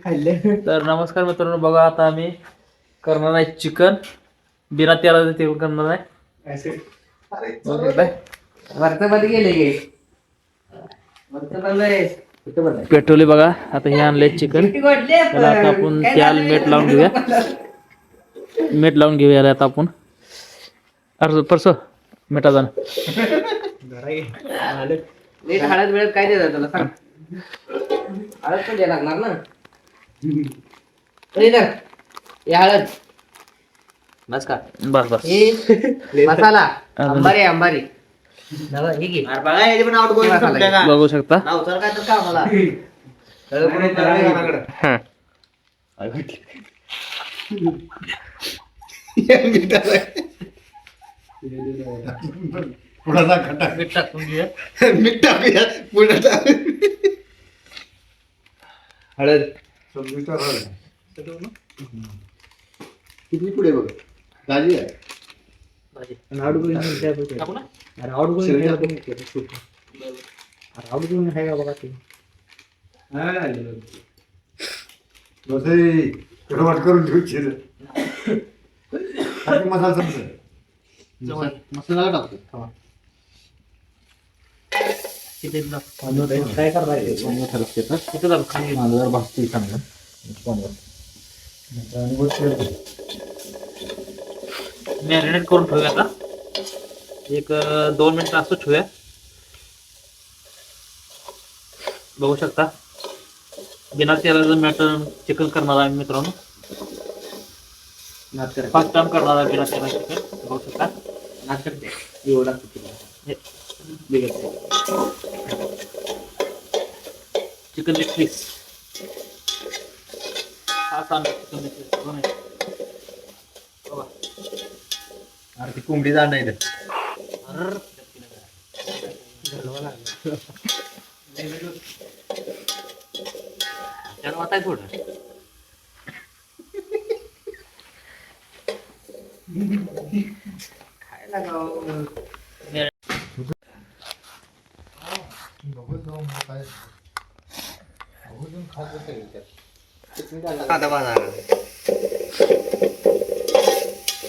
तर नमस्कार मित्रांनो, बघा आता आम्ही करणार आहे चिकन बिना तेलाचं तेल करणार आहे. पेट्रोल बघा. आता हे आणलंय चिकन, त्याला आता आपण त्याला मीठ लावून घेऊया. मीठ लावून घेऊया आता आपण. अर्ज परस मिठाचा नीट हळद वेळेत काय देतात तुला सांग. हळद पण द्यायला लागणार ना. हे हळद बस का? बस बस. मसाला अंबारी अंबारी बघू शकता. मीठ टाकून घेऊया. हळद किती पुढे बघ ताजी आहे. टाकू ना? करून ठेवू मसाला समजा मसाला टाकतो. काय करणार भाजती चांगलं मॅरिनेट करून ठेवूया. आता एक 2 मिनिटं असं ठेवूया. बघू शकता बिना तेलाचं मटन चिकन करणार आहे मित्रांनो. फर्स्ट टाइम करणार आहे बिना तेलाचं चिकन. बघू शकता चिकन लेग पीस. हा चांगला चिकन लेग पीस. अरे ती कोंबडी जाणार नाही. त्याला वाटाय थोडं.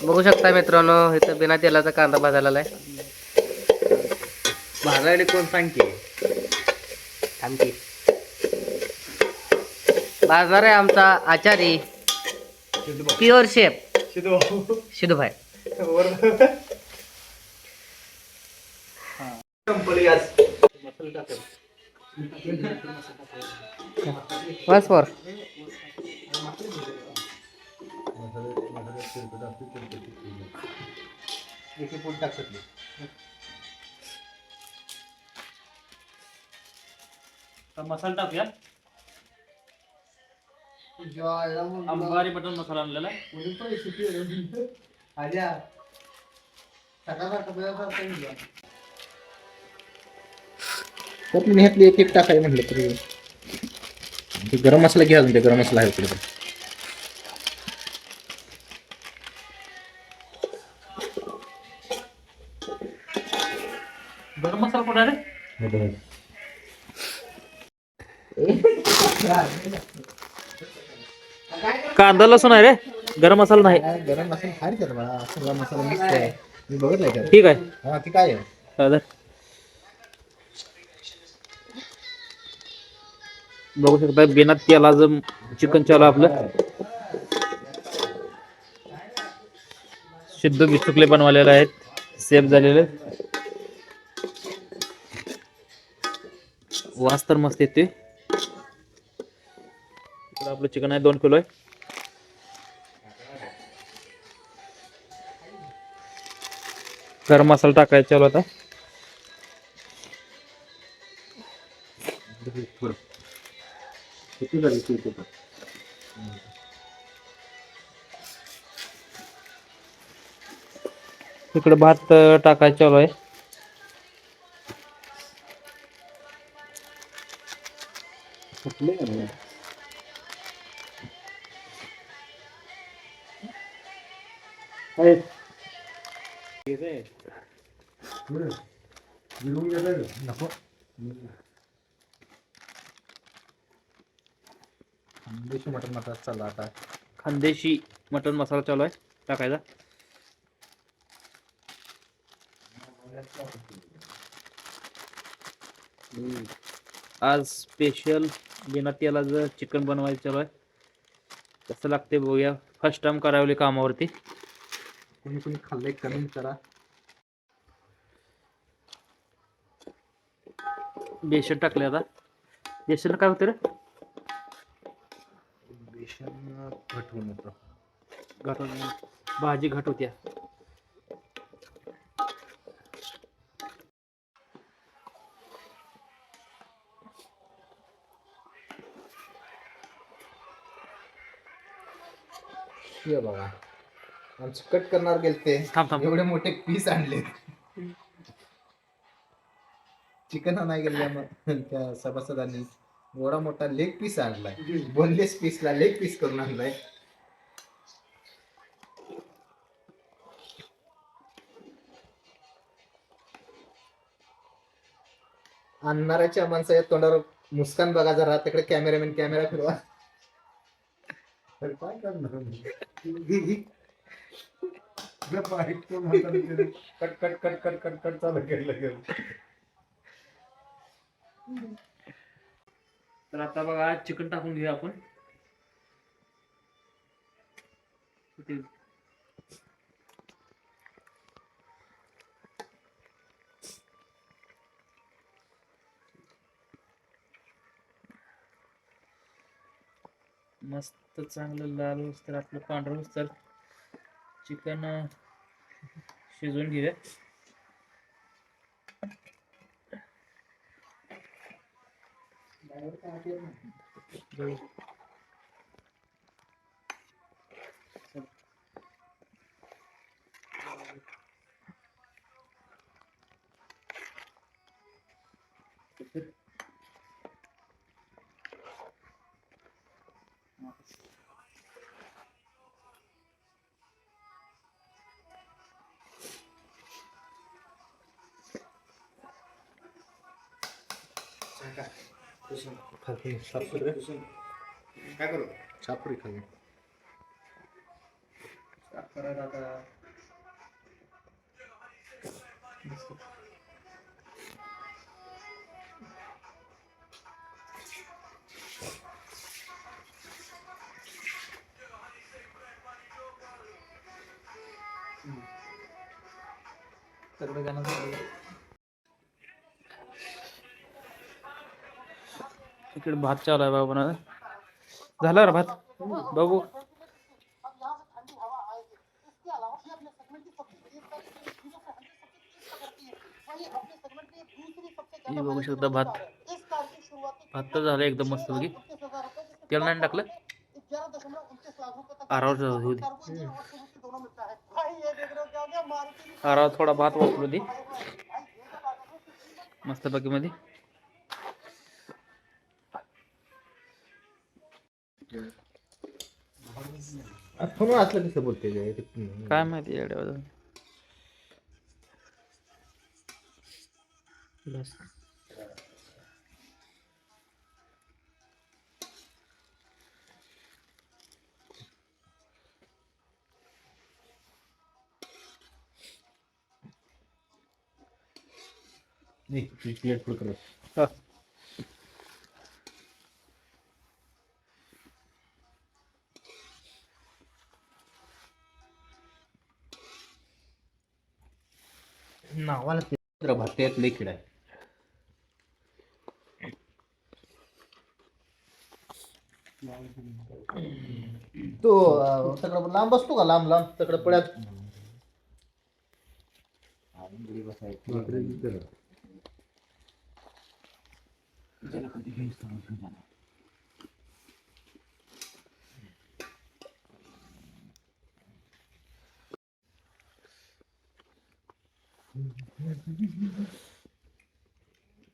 बघू शकता मित्रांनो, इथं बिना तेलाचा कांदा भाजायला आहे. भाजायला कोण सांगते? थांबकी भाजणार आहे आमचा आचारी प्युअर शेफ शिदूभाई. बस वर मसाला टाकूया. अंबारी बटन मसाला आणलेला ह्यातली एक टाकाय म्हटलं तरी गरम मसाला घ्या. अजून ते गरम मसाला आहे इकडे. गरम मसाला कुठे रे? कांदा लसूण आहे रे, गरम मसाला नाही. गरम मसाला खारी त्यात बघा. सगळा मसाला मिक्स आहे. मी बघितलंय. ठीक आहे. हा ती काय आहे? बघू शकता बिना तेलाचं चिकन चालू आपलं. शुद्ध बिस्तुकले बनवलेले आहेत, सेफ झालेले. वास तर मस्त येते. आपलं चिकन आहे 2 किलो आहे. गरम मसाला टाकायचा चालू आता. इकडे भात टाकायचा चालू आहे. देशी मटन मसाला चालला आता. खानदेशी मटन मसाला चालू आहे टाकायचा. आज स्पेशल बिना तेलाचं चिकन बनवायचं चालू आहे. कसं लागते बघूया. फर्स्ट टाइम करावले कामावरती. कोणी कोणी खाल्लंय कमेंट करा. बेसन टाकले आता. बेसन काय होतं रे? बेसन घट होऊन येतं. घट होते. भाजी घट होत्या. हे बघा आमचे कट करणार गेलते. थांब थांब. एवढे मोठे पीस आणले. चिकन आणाय गेल्या मग त्या सभासदांनी एवढा मोठा लेग पीस आणलाय. बोनलेस पीसला लेग पीस करून आणलाय. आणणाऱ्याच्या माणसाच्या तोंडावर मुस्कान बघा जरा. तिकडे कॅमेरामॅन कॅमेरा फिरवा. काय करणार cut cut cut cut cut cut चालू केलं. तर आता बघा चिकन टाकून घेऊया आपण. मस्त चांगलं लाल होस तर आपलं पांढरं होस तर चिकन शिजवून घेऊया. काय करू छापरी खाली सगळं गाणं झालं. इकडे भात चालू आहे बाबा. झाला रे भात बघू. हे बघू शकता भात. भात तर झालं एकदम मस्त बघी. तेल नाही टाकलं. आरावर होऊ दे. आरावर थोडा भात वापरू दे मस्त बाकी मध्ये. फोन असलं कसं बोलते काय माहिती एवढ्या बस. नाही प्लेट फुल कर. हा. नावाला भात्यात लई किडा आहे. तो तकडं लांब बसतो का लांब लांब तकडं पड्यात.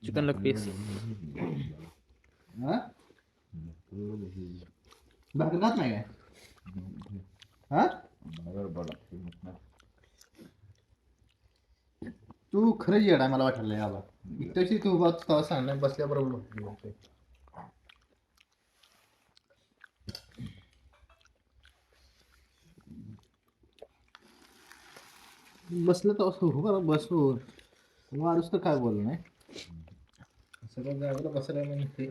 Chicken leg piece. भाकर खात नाही काय हा. तू खरंच येडा मला वाटलं याबा. इतकी तू बात सांग बसल्याबरोबर बसलं तर असं हो बरं बसू माणूस तर काय बोल नाही सगळं जागेला बसायला म्हणते